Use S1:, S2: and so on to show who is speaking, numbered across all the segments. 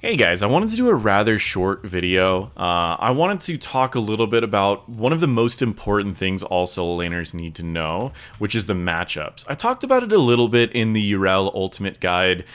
S1: Hey guys, I wanted to do a rather short video. I wanted to talk a little bit about one of the most important things all solo laners need to know, which is the matchups. I talked about it a little bit in the Yrel Ultimate Guide.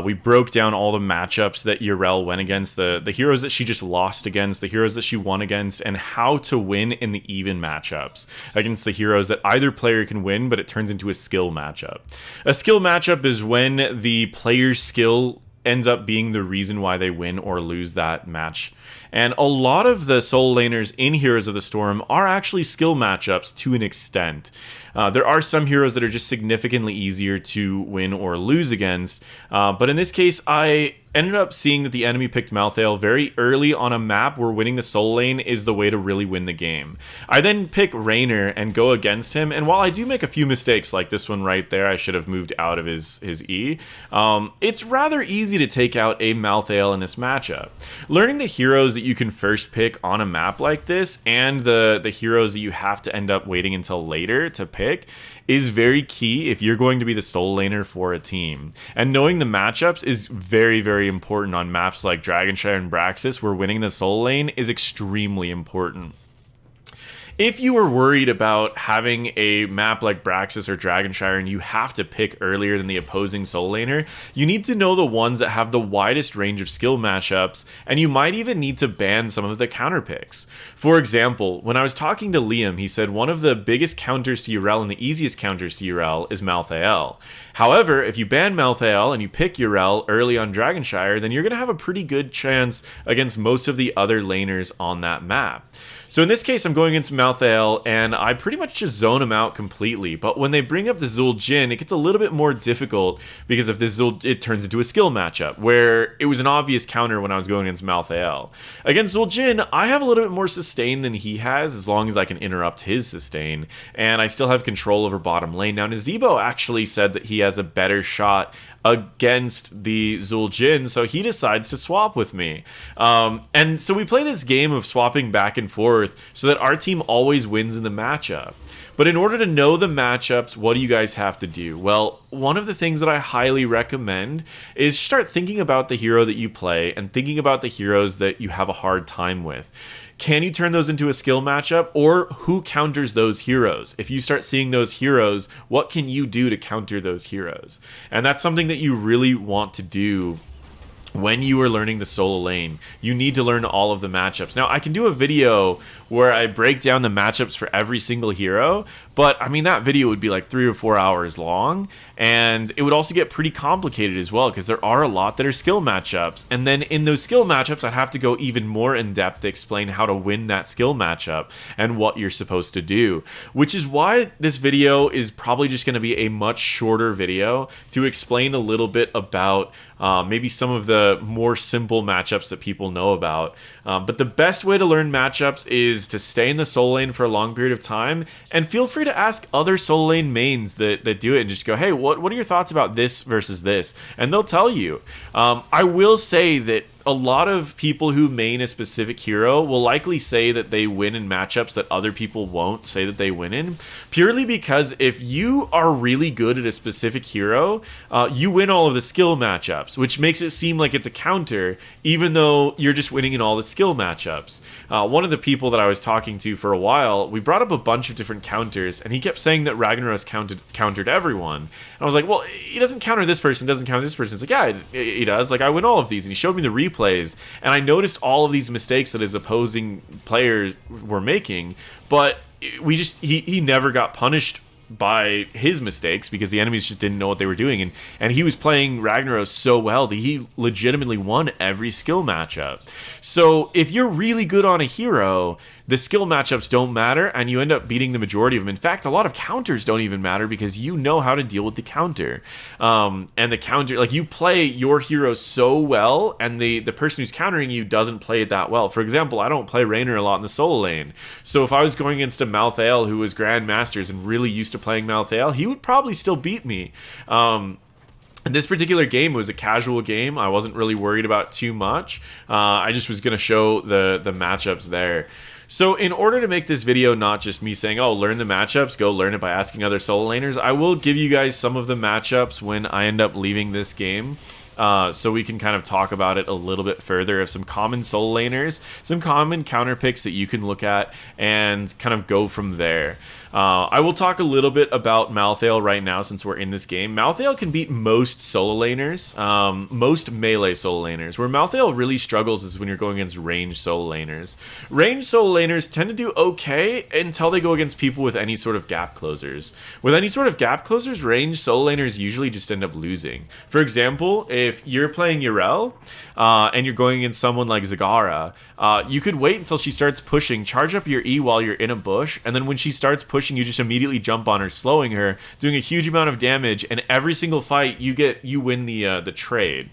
S1: We broke down all the matchups that Yrel went against, the heroes that she just lost against, the heroes that she won against, and how to win in the even matchups against the heroes that either player can win, but it turns into a skill matchup. A skill matchup is when the player's skill ends up being the reason why they win or lose that match. And a lot of the solo laners in Heroes of the Storm are actually skill matchups to an extent. There are some heroes that are just significantly easier to win or lose against, but in this case, I ended up seeing that the enemy picked Malthael very early on a map where winning the solo lane is the way to really win the game. I then pick Raynor and go against him, and while I do make a few mistakes, like this one right there, I should have moved out of his E, it's rather easy to take out a Malthael in this matchup. Learning the heroes that you can first pick on a map like this, and the heroes that you have to end up waiting until later to pick, is very key if you're going to be the solo laner for a team. And knowing the matchups is very, very important on maps like Dragonshire and Braxis, where winning the solo lane is extremely important. If you are worried about having a map like Braxis or Dragonshire and you have to pick earlier than the opposing solo laner, you need to know the ones that have the widest range of skill matchups, and you might even need to ban some of the counter picks. For example, when I was talking to Liam, he said one of the biggest counters to Yrel and the easiest counters to Yrel is Malthael. However, if you ban Malthael and you pick Yrel early on Dragonshire, then you're going to have a pretty good chance against most of the other laners on that map. So in this case, I'm going against Malthael, and I pretty much just zone him out completely. But when they bring up the Zuul Jhin, it gets a little bit more difficult because if this Zuul, it turns into a skill matchup, where it was an obvious counter when I was going against Malthael. Against Zuul Jhin, I have a little bit more sustain than he has, as long as I can interrupt his sustain, and I still have control over bottom lane. Now, Nazeebo actually said that he has a better shot against the Zuul Jhin, so he decides to swap with me. And so we play this game of swapping back and forth so that our team always wins in the matchup. But in order to know the matchups, what do you guys have to do? Well, one of the things that I highly recommend is start thinking about the hero that you play and thinking about the heroes that you have a hard time with. Can you turn those into a skill matchup, or who counters those heroes? If you start seeing those heroes, what can you do to counter those heroes? And that's something that you really want to do when you are learning the solo lane. You need to learn all of the matchups. Now, I can do a video where I break down the matchups for every single hero, but I mean, that video would be like 3 or 4 hours long, and it would also get pretty complicated as well, because there are a lot that are skill matchups. And then in those skill matchups, I'd have to go even more in depth to explain how to win that skill matchup and what you're supposed to do, which is why this video is probably just going to be a much shorter video to explain a little bit about maybe some of the more simple matchups that people know about. But the best way to learn matchups is to stay in the solo lane for a long period of time, and feel free to ask other solo lane mains that do it and just go, hey, what are your thoughts about this versus this? And they'll tell you. I will say that a lot of people who main a specific hero will likely say that they win in matchups that other people won't say that they win in, purely because if you are really good at a specific hero, you win all of the skill matchups, which makes it seem like it's a counter, even though you're just winning in all the skill matchups. One of the people that I was talking to for a while, we brought up a bunch of different counters, and he kept saying that Ragnaros countered everyone. And I was like, well, he doesn't counter this person, doesn't counter this person. It's like, yeah, he does. Like, I win all of these. And he showed me the replays, and I noticed all of these mistakes that his opposing players were making, but he never got punished by his mistakes because the enemies just didn't know what they were doing, and he was playing Ragnaros so well that he legitimately won every skill matchup. So if you're really good on a hero, the skill matchups don't matter, and you end up beating the majority of them. In fact, a lot of counters don't even matter because you know how to deal with the counter. And the counter, like, you play your hero so well, and the person who's countering you doesn't play it that well. For example, I don't play Raynor a lot in the solo lane. So if I was going against a Malthael who was Grandmasters and really used to playing Malthael, he would probably still beat me. And this particular game was a casual game. I wasn't really worried about too much. I just was going to show the matchups there. So in order to make this video not just me saying, oh, learn the matchups, go learn it by asking other solo laners, I will give you guys some of the matchups when I end up leaving this game. so we can kind of talk about it a little bit further of some common solo laners, some common counter picks that you can look at, and kind of go from there. I will talk a little bit about Malthael right now since we're in this game. Malthael can beat most solo laners, most melee solo laners. Where Malthael really struggles is when you're going against ranged solo laners. Ranged solo laners tend to do okay until they go against people with any sort of gap closers. With any sort of gap closers, ranged solo laners usually just end up losing. For example, if you're playing Yrel and you're going against someone like Zagara, you could wait until she starts pushing, charge up your E while you're in a bush, and then when she starts pushing, you just immediately jump on her, slowing her, doing a huge amount of damage, and every single fight you win the trade.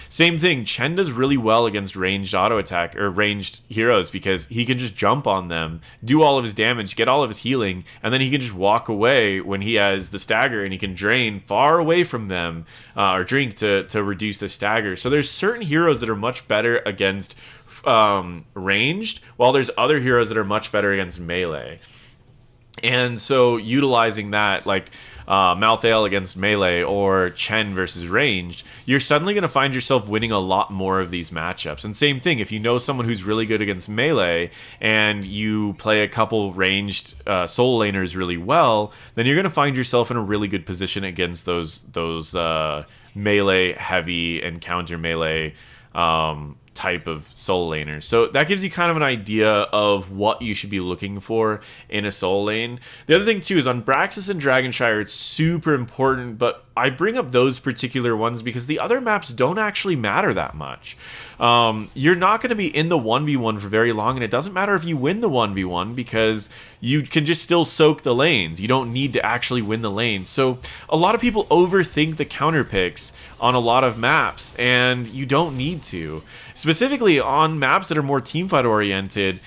S1: Same thing, Chen does really well against ranged auto attack or ranged heroes because he can just jump on them, do all of his damage, get all of his healing, and then he can just walk away when he has the stagger, and he can drain far away from them or drink to reduce the stagger. So there's certain heroes that are much better against ranged, while there's other heroes that are much better against melee. And so utilizing that, like Malthael against melee or Chen versus ranged, you're suddenly going to find yourself winning a lot more of these matchups. And same thing, if you know someone who's really good against melee and you play a couple ranged solo laners really well, then you're going to find yourself in a really good position against those melee heavy and counter melee type of solo laners. So that gives you kind of an idea of what you should be looking for in a solo lane. The other thing too is on Braxis and Dragonshire, it's super important, but I bring up those particular ones because the other maps don't actually matter that much. You're not going to be in the 1v1 for very long, and it doesn't matter if you win the 1v1 because you can just still soak the lanes. You don't need to actually win the lane. So a lot of people overthink the counter picks on a lot of maps, and you don't need to. Specifically on maps that are more teamfight oriented,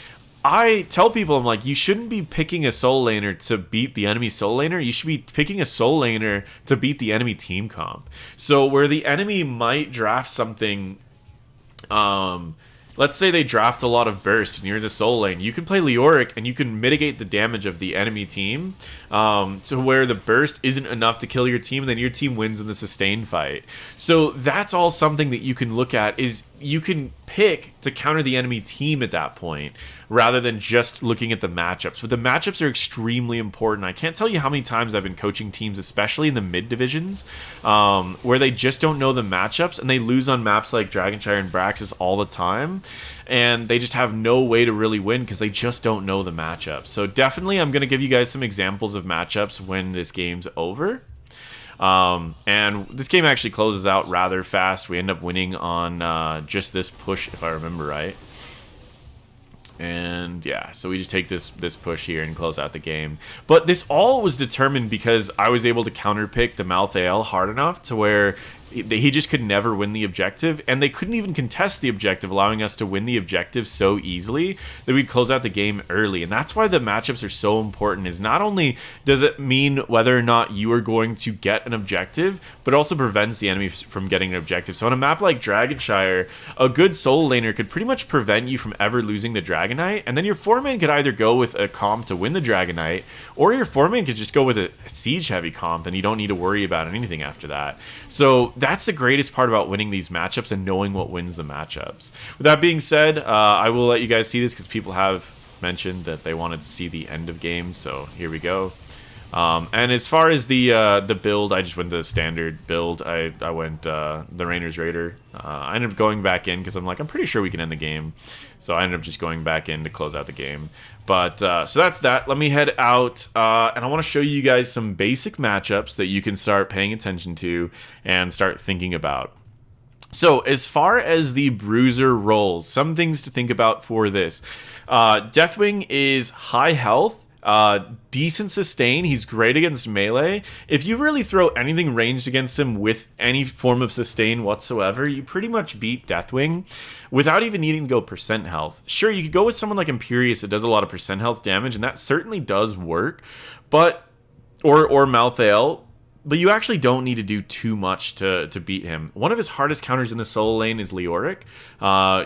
S1: I tell people, I'm like, you shouldn't be picking a solo laner to beat the enemy solo laner. You should be picking a solo laner to beat the enemy team comp. So where the enemy might draft something, let's say they draft a lot of burst and you're the solo lane, you can play Leoric and you can mitigate the damage of the enemy team to where the burst isn't enough to kill your team, and then your team wins in the sustained fight. So that's all something that you can look at, is you can pick to counter the enemy team at that point rather than just looking at the matchups. But the matchups are extremely important. I can't tell you how many times I've been coaching teams, especially in the mid divisions, where they just don't know the matchups and they lose on maps like Dragonshire and Braxis all the time, and they just have no way to really win because they just don't know the matchups. So definitely I'm going to give you guys some examples of matchups when this game's over. And this game actually closes out rather fast. We end up winning on just this push, if I remember right. And yeah, so we just take this push here and close out the game. But this all was determined because I was able to counterpick the Malthael hard enough to where he just could never win the objective, and they couldn't even contest the objective, allowing us to win the objective so easily that we'd close out the game early. And that's why the matchups are so important, is not only does it mean whether or not you are going to get an objective, but also prevents the enemy from getting an objective. So on a map like Dragonshire, a good solo laner could pretty much prevent you from ever losing the Dragonite, and then your 4-man could either go with a comp to win the Dragonite, or your 4-man could just go with a siege heavy comp, and you don't need to worry about anything after that. So that's the greatest part about winning these matchups and knowing what wins the matchups. With that being said, I will let you guys see this because people have mentioned that they wanted to see the end of games, so here we go. And as far as the build, I just went to the standard build. I went the Rainer's Raider. I ended up going back in because I'm like, I'm pretty sure we can end the game. So I ended up just going back in to close out the game. But so that's that. Let me head out, and I want to show you guys some basic matchups that you can start paying attention to and start thinking about. So as far as the bruiser roles, some things to think about for this. Deathwing is high health, decent sustain. He's great against melee. If you really throw anything ranged against him with any form of sustain whatsoever, you pretty much beat Deathwing without even needing to go percent health. Sure, you could go with someone like Imperius that does a lot of percent health damage, and that certainly does work, but or Malthael. But you actually don't need to do too much to beat him. One of his hardest counters in the solo lane is Leoric.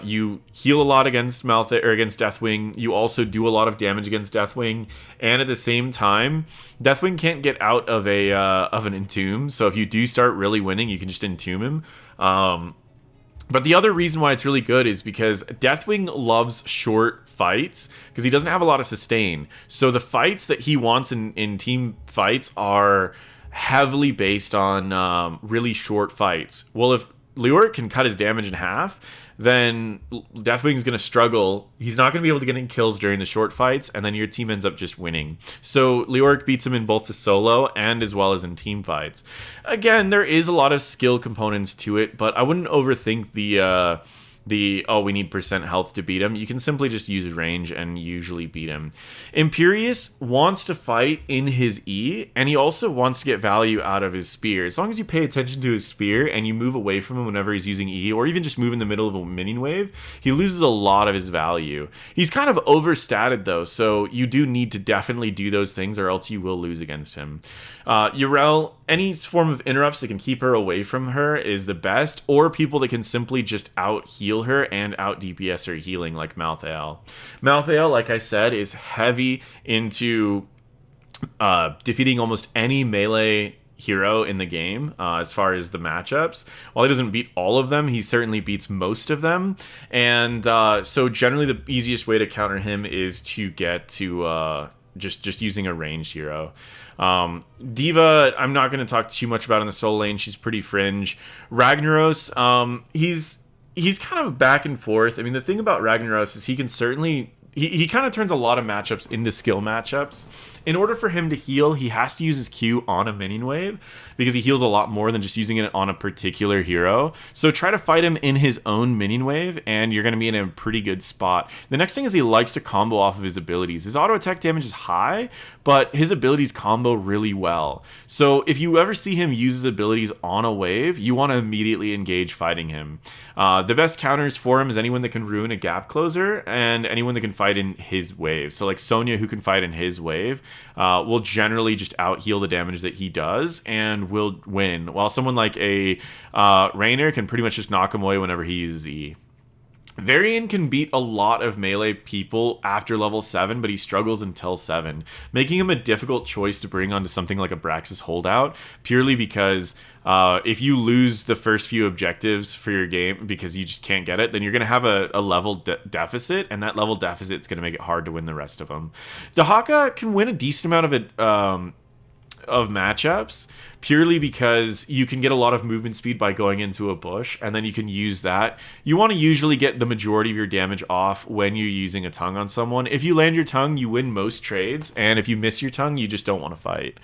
S1: You heal a lot against against Deathwing. You also do a lot of damage against Deathwing, and at the same time, Deathwing can't get out of an entomb. So if you do start really winning, you can just entomb him. But the other reason why it's really good is because Deathwing loves short fights because he doesn't have a lot of sustain. So the fights that he wants in team fights are heavily based on really short fights. Well, if Leoric can cut his damage in half, then Deathwing's going to struggle. He's not going to be able to get any kills during the short fights, and then your team ends up just winning. So Leoric beats him in both the solo and as well as in team fights. Again, there is a lot of skill components to it, but I wouldn't overthink the we need percent health to beat him. You can simply just use range and usually beat him. Imperius wants to fight in his E, and he also wants to get value out of his spear. As long as you pay attention to his spear and you move away from him whenever he's using E, or even just move in the middle of a minion wave, he loses a lot of his value. He's kind of overstated though, so you do need to definitely do those things or else you will lose against him. Yrel, any form of interrupts that can keep her away from her is the best, or people that can simply just out heal her and out DPS her healing, like Malthael. Malthael, like I said, is heavy into defeating almost any melee hero in the game as far as the matchups. While he doesn't beat all of them, he certainly beats most of them, and so generally the easiest way to counter him is to get to just using a ranged hero. Diva, I'm not going to talk too much about in the solo lane. She's pretty fringe. Ragnaros, he's kind of back and forth. I mean, the thing about Ragnaros is he can certainly... He kind of turns a lot of matchups into skill matchups. In order for him to heal, he has to use his Q on a minion wave because he heals a lot more than just using it on a particular hero. So try to fight him in his own minion wave, and you're going to be in a pretty good spot. The next thing is he likes to combo off of his abilities. His auto attack damage is high, but his abilities combo really well. So if you ever see him use his abilities on a wave, you want to immediately engage fighting him. The best counters for him is anyone that can ruin a gap closer and anyone that can fight in his wave. So like Sonia, who can fight in his wave, will generally just out heal the damage that he does and will win, while someone like a Raynor can pretty much just knock him away whenever he uses E. Varian can beat a lot of melee people after level 7, but he struggles until 7, making him a difficult choice to bring onto something like a Braxis holdout, purely because if you lose the first few objectives for your game because you just can't get it, then you're going to have a level deficit, and that level deficit is going to make it hard to win the rest of them. Dahaka can win a decent amount of it, of matchups, purely because you can get a lot of movement speed by going into a bush, and then you can use that. You want to usually get the majority of your damage off when you're using a tongue on someone. If you land your tongue, you win most trades, and if you miss your tongue, you just don't want to fight.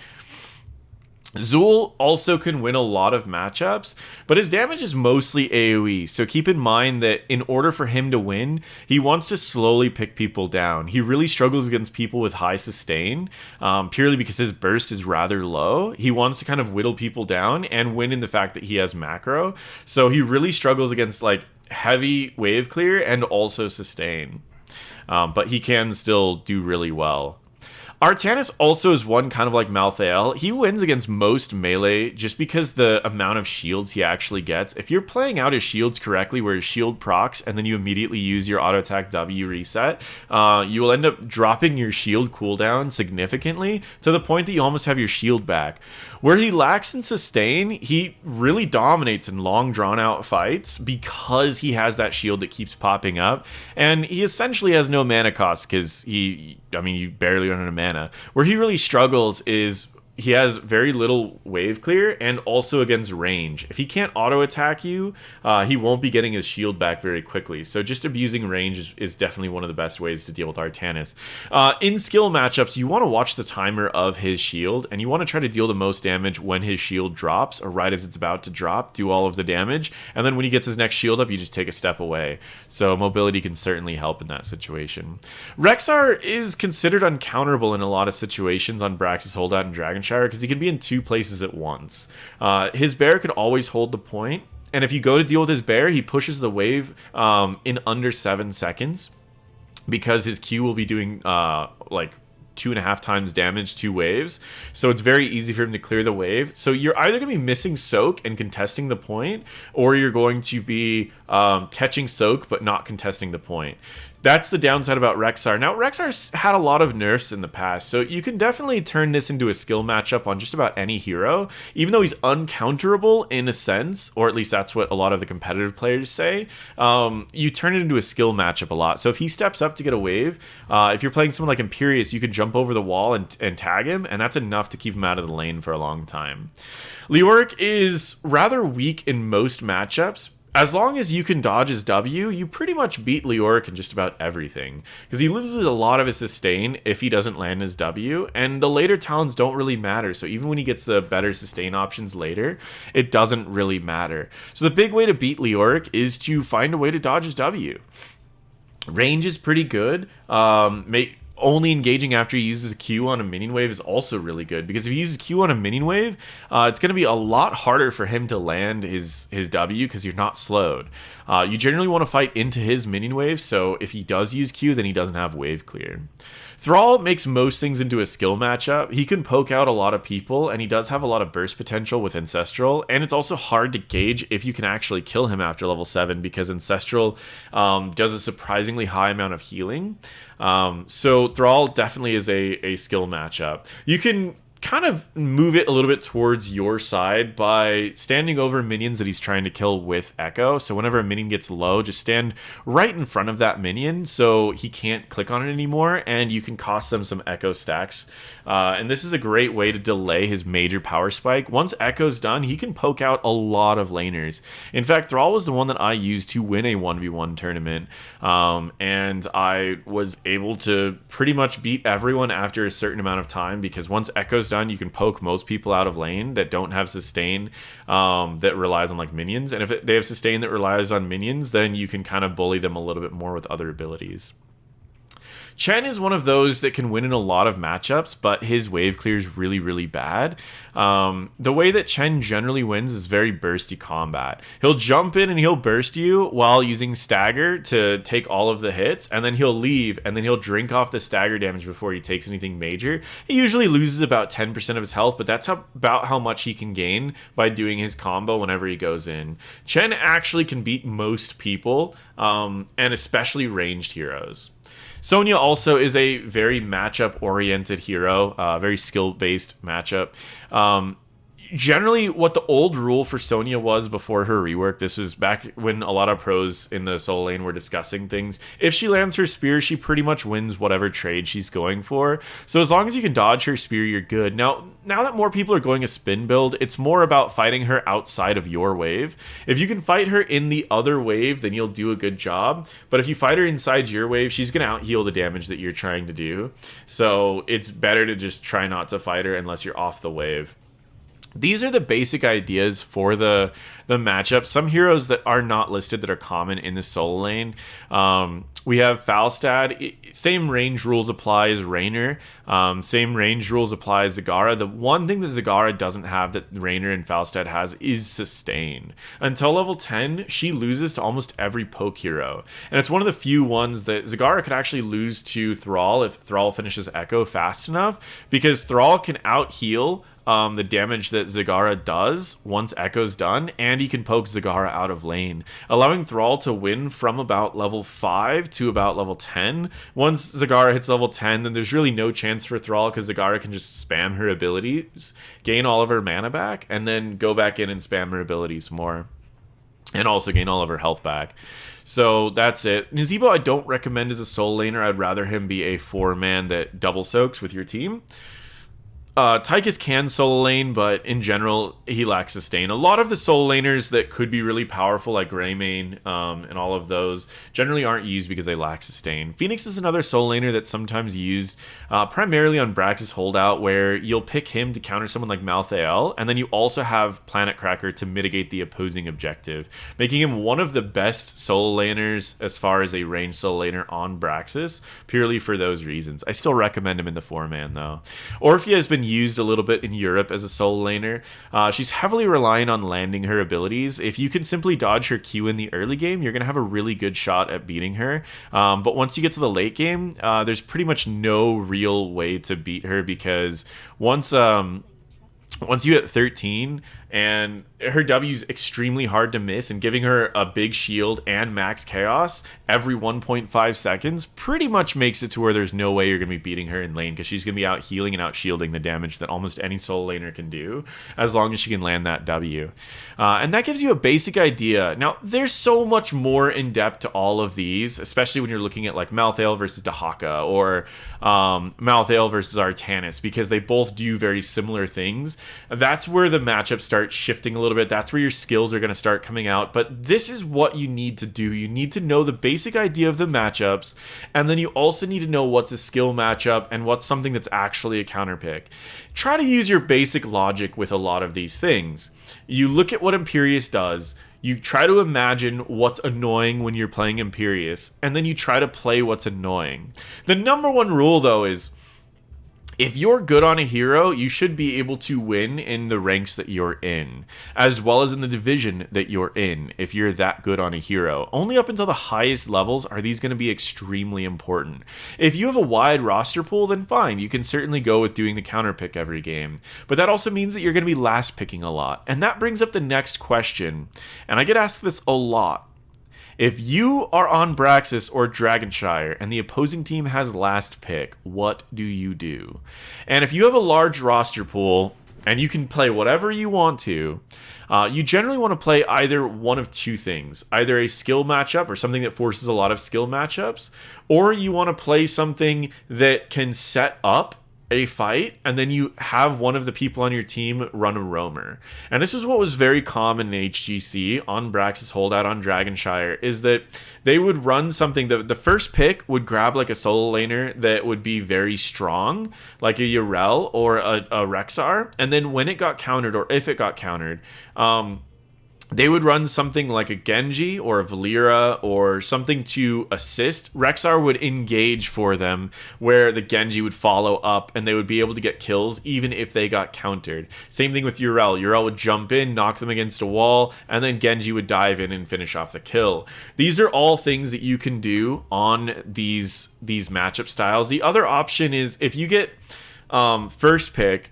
S1: Zuul also can win a lot of matchups, but his damage is mostly AoE, so keep in mind that in order for him to win, he wants to slowly pick people down. He really struggles against people with high sustain, purely because his burst is rather low. He wants to kind of whittle people down and win in the fact that he has macro, so he really struggles against like heavy wave clear and also sustain, but he can still do really well. Artanis also is one kind of like Malthael. He wins against most melee just because the amount of shields he actually gets. If you're playing out his shields correctly, where his shield procs and then you immediately use your auto attack W reset, you will end up dropping your shield cooldown significantly to the point that you almost have your shield back. Where he lacks in sustain, he really dominates in long drawn out fights because he has that shield that keeps popping up, and he essentially has no mana cost because you barely run out of mana. Where he really struggles is he has very little wave clear and also against range. If he can't auto attack you, he won't be getting his shield back very quickly. So just abusing range is definitely one of the best ways to deal with Artanis. In skill matchups, you want to watch the timer of his shield, and you want to try to deal the most damage when his shield drops, or right as it's about to drop, do all of the damage, and then when he gets his next shield up, you just take a step away. So mobility can certainly help in that situation. Rexxar is considered uncounterable in a lot of situations on Braxis Holdout and Dragon because he can be in two places at once. His bear could always hold the point, and if you go to deal with his bear, he pushes the wave in under 7 seconds because his Q will be doing like 2.5 times damage 2 waves, so it's very easy for him to clear the wave. So you're either going to be missing soak and contesting the point, or you're going to be catching soak but not contesting the point. That's the downside about Rexxar. Now, Rexxar's had a lot of nerfs in the past, so you can definitely turn this into a skill matchup on just about any hero, even though he's uncounterable in a sense, or at least that's what a lot of the competitive players say. You turn it into a skill matchup a lot. So if he steps up to get a wave, if you're playing someone like Imperius, you can jump over the wall and tag him, and that's enough to keep him out of the lane for a long time. Leoric is rather weak in most matchups. As long as you can dodge his W, you pretty much beat Leoric in just about everything, because he loses a lot of his sustain if he doesn't land his W, and the later talents don't really matter, so even when he gets the better sustain options later, it doesn't really matter. So the big way to beat Leoric is to find a way to dodge his W. Range is pretty good. Only engaging after he uses Q on a minion wave is also really good, because if he uses Q on a minion wave, it's going to be a lot harder for him to land his W because you're not slowed. You generally want to fight into his minion wave, so if he does use Q, then he doesn't have wave clear. Thrall makes most things into a skill matchup. He can poke out a lot of people, and he does have a lot of burst potential with Ancestral, and it's also hard to gauge if you can actually kill him after level 7, because Ancestral does a surprisingly high amount of healing. So Thrall definitely is a skill matchup. You can kind of move it a little bit towards your side by standing over minions that he's trying to kill with Echo. So whenever a minion gets low, just stand right in front of that minion so he can't click on it anymore, and you can cost them some Echo stacks. And this is a great way to delay his major power spike. Once Echo's done, he can poke out a lot of laners. In fact, Thrall was the one that I used to win a 1v1 tournament, and I was able to pretty much beat everyone after a certain amount of time, because once Echo's done, you can poke most people out of lane that don't have sustain that relies on like minions, and if they have sustain that relies on minions, then you can kind of bully them a little bit more with other abilities. Chen is one of those that can win in a lot of matchups, but his wave clear is really, really bad. The way that Chen generally wins is very bursty combat. He'll jump in and he'll burst you while using stagger to take all of the hits, and then he'll leave, and then he'll drink off the stagger damage before he takes anything major. He usually loses about 10% of his health, but that's about how much he can gain by doing his combo whenever he goes in. Chen actually can beat most people, and especially ranged heroes. Sonia also is a very matchup-oriented hero, very skill-based matchup. Generally, what the old rule for Sonia was before her rework, this was back when a lot of pros in the solo lane were discussing things. If she lands her spear, she pretty much wins whatever trade she's going for. So as long as you can dodge her spear, you're good. Now that more people are going a spin build, it's more about fighting her outside of your wave. If you can fight her in the other wave, then you'll do a good job. But if you fight her inside your wave, she's going to out-heal the damage that you're trying to do. So it's better to just try not to fight her unless you're off the wave. These are the basic ideas for the matchup. Some heroes that are not listed that are common in the solo lane. We have Falstad. Same range rules apply as Raynor. Same range rules apply as Zagara. The one thing that Zagara doesn't have that Raynor and Falstad has is sustain. Until level 10, she loses to almost every poke hero. And it's one of the few ones that Zagara could actually lose to Thrall if Thrall finishes Echo fast enough, because Thrall can out-heal the damage that Zagara does once Echo's done, and he can poke Zagara out of lane, allowing Thrall to win from about level 5 to about level 10. Once Zagara hits level 10, then there's really no chance for Thrall, because Zagara can just spam her abilities, gain all of her mana back, and then go back in and spam her abilities more, and also gain all of her health back. So that's it. Nazeebo I don't recommend as a solo laner. I'd rather him be a 4-man that double soaks with your team. Tychus can solo lane, but in general, he lacks sustain. A lot of the solo laners that could be really powerful, like Greymane and all of those, generally aren't used because they lack sustain. Phoenix is another solo laner that's sometimes used primarily on Brax's holdout, where you'll pick him to counter someone like Malthael, and then you also have Planet Cracker to mitigate the opposing objective, making him one of the best solo laners as far as a ranged solo laner on Braxis, purely for those reasons. I still recommend him in the 4-man, though. Orphea has been been used a little bit in Europe as a solo laner. She's heavily relying on landing her abilities. If you can simply dodge her Q in the early game, you're going to have a really good shot at beating her. But once you get to the late game, there's pretty much no real way to beat her, because once you hit 13 and her W is extremely hard to miss, and giving her a big shield and max chaos every 1.5 seconds pretty much makes it to where there's no way you're going to be beating her in lane, because she's going to be out healing and out shielding the damage that almost any solo laner can do, as long as she can land that W. And that gives you a basic idea. Now, there's so much more in depth to all of these, especially when you're looking at like Malthael versus Dahaka, or Malthael versus Artanis, because they both do very similar things. That's where the matchups start shifting a little bit. That's where your skills are going to start coming out. But this is what you need to do. You need to know the basic idea of the matchups, and then you also need to know what's a skill matchup and what's something that's actually a counter pick. Try to use your basic logic with a lot of these things. You look at what Imperius does. You try to imagine what's annoying when you're playing Imperius, and then you try to play what's annoying. The number one rule, though, is if you're good on a hero, you should be able to win in the ranks that you're in, as well as in the division that you're in, if you're that good on a hero. Only up until the highest levels are these going to be extremely important. If you have a wide roster pool, then fine, you can certainly go with doing the counter pick every game. But that also means that you're going to be last picking a lot. And that brings up the next question, and I get asked this a lot. If you are on Braxis or Dragonshire and the opposing team has last pick, what do you do? And if you have a large roster pool and you can play whatever you want to, you generally want to play either one of two things. Either a skill matchup, or something that forces a lot of skill matchups, or you want to play something that can set up a fight, and then you have one of the people on your team run a roamer. And this is what was very common in HGC on Braxis Holdout on Dragonshire, is that they would run something, the first pick would grab like a solo laner that would be very strong, like a Yrel or a Rexxar, and then when it got countered, or if it got countered, they would run something like a Genji or a Valeera or something to assist. Rexxar would engage for them, where the Genji would follow up and they would be able to get kills even if they got countered. Same thing with Yrel. Yrel would jump in, knock them against a wall, and then Genji would dive in and finish off the kill. These are all things that you can do on these matchup styles. The other option is, if you get first pick,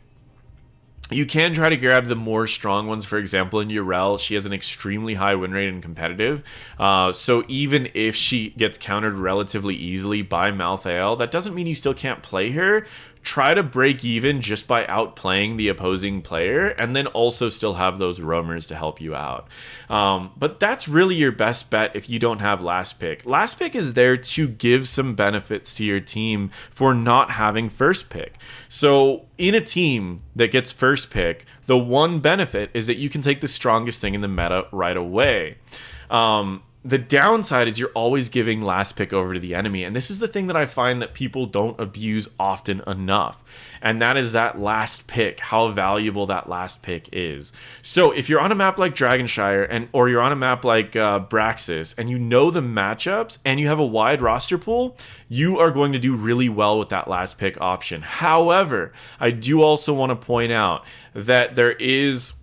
S1: you can try to grab the more strong ones. For example, in Yrel, she has an extremely high win rate in competitive. So even if she gets countered relatively easily by Malthael, that doesn't mean you still can't play her. Try to break even just by outplaying the opposing player, and then also still have those roamers to help you out. But that's really your best bet if you don't have last pick. Last pick is there to give some benefits to your team for not having first pick. So in a team that gets first pick, the one benefit is that you can take the strongest thing in the meta right away. The downside is you're always giving last pick over to the enemy, and this is the thing that I find that people don't abuse often enough, and that is that last pick, how valuable that last pick is. So if you're on a map like Dragonshire, or you're on a map like Braxis, and you know the matchups, and you have a wide roster pool, you are going to do really well with that last pick option. However, I do also want to point out that there is,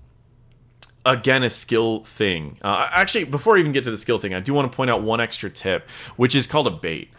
S1: again, a skill thing. Actually, before I even get to the skill thing, I do want to point out one extra tip, which is called a bait.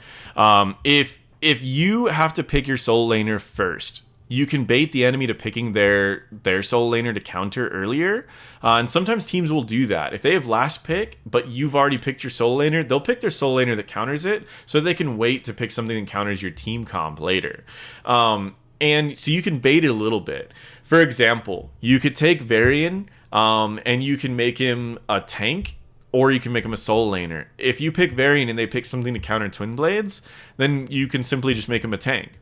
S1: If you have to pick your solo laner first, you can bait the enemy to picking their solo laner to counter earlier. And sometimes teams will do that. If they have last pick, but you've already picked your solo laner, they'll pick their solo laner that counters it, so they can wait to pick something that counters your team comp later. And so you can bait it a little bit. For example, you could take Varian, and you can make him a tank, or you can make him a solo laner. If you pick Varian and they pick something to counter Twin Blades, then you can simply just make him a tank.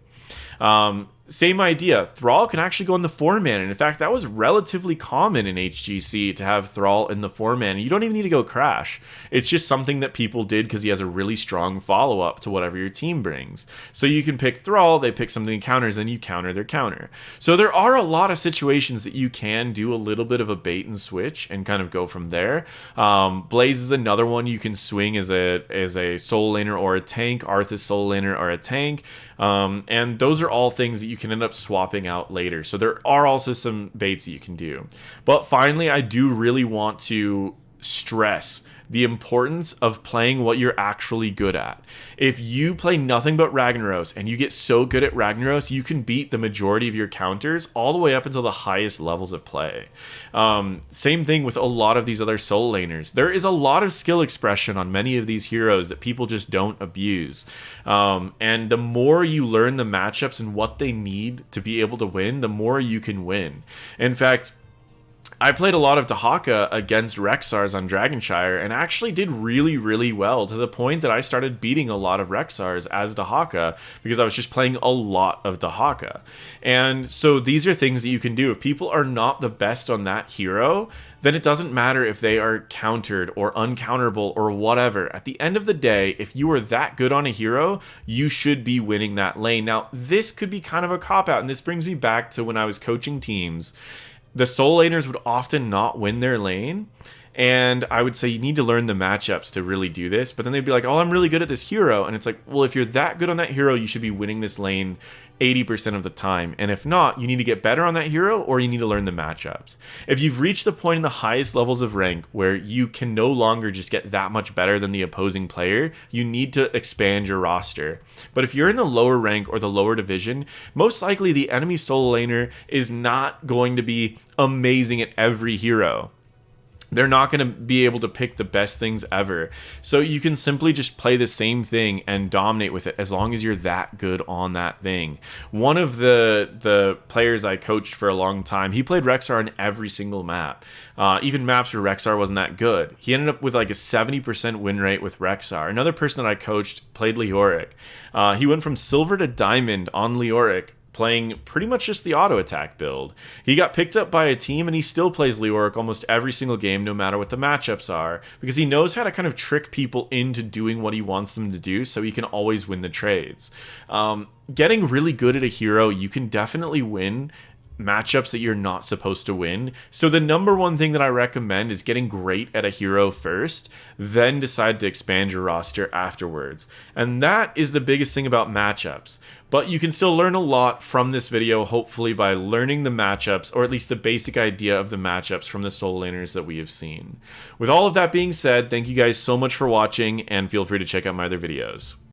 S1: Same idea. Thrall can actually go in the 4-man, and in fact, that was relatively common in HGC to have Thrall in the 4-man. You don't even need to go Crash. It's just something that people did because he has a really strong follow-up to whatever your team brings. So you can pick Thrall, they pick something that counters, then you counter their counter. So there are a lot of situations that you can do a little bit of a bait and switch and kind of go from there. Blaze is another one you can swing as a solo laner or a tank. Arthas solo laner or a tank. And those are all things that you you can end up swapping out later. So there are also some baits that you can do. But finally, I do really want to stress the importance of playing what you're actually good at. If you play nothing but Ragnaros and you get so good at Ragnaros, you can beat the majority of your counters all the way up until the highest levels of play. Same thing with a lot of these other solo laners. There is a lot of skill expression on many of these heroes that people just don't abuse. And the more you learn the matchups and what they need to be able to win, the more you can win. In fact, I played a lot of Dahaka against Rexxars on Dragonshire and actually did really, really well, to the point that I started beating a lot of Rexxars as Dahaka because I was just playing a lot of Dahaka. And so these are things that you can do. If people are not the best on that hero, then it doesn't matter if they are countered or uncounterable or whatever. At the end of the day, if you are that good on a hero, you should be winning that lane. Now, this could be kind of a cop-out, and this brings me back to when I was coaching teams. The solo laners would often not win their lane, and I would say you need to learn the matchups to really do this, but then they'd be like, oh, I'm really good at this hero, and it's like, well, if you're that good on that hero, you should be winning this lane 80% of the time, and if not, you need to get better on that hero, or you need to learn the matchups. If you've reached the point in the highest levels of rank where you can no longer just get that much better than the opposing player, you need to expand your roster. But if you're in the lower rank or the lower division, most likely the enemy solo laner is not going to be amazing at every hero. They're not going to be able to pick the best things ever. So you can simply just play the same thing and dominate with it as long as you're that good on that thing. One of the players I coached for a long time, he played Rexxar on every single map. Even maps where Rexxar wasn't that good. He ended up with like a 70% win rate with Rexxar. Another person that I coached played Leoric. He went from silver to diamond on Leoric, playing pretty much just the auto attack build. He got picked up by a team and he still plays Leoric almost every single game, no matter what the matchups are, because he knows how to kind of trick people into doing what he wants them to do, so he can always win the trades. Getting really good at a hero, you can definitely win matchups that you're not supposed to win. So the number one thing that I recommend is getting great at a hero first, then decide to expand your roster afterwards. And that is the biggest thing about matchups. But you can still learn a lot from this video, hopefully by learning the matchups, or at least the basic idea of the matchups from the solo laners that we have seen. With all of that being said, thank you guys so much for watching, and feel free to check out my other videos.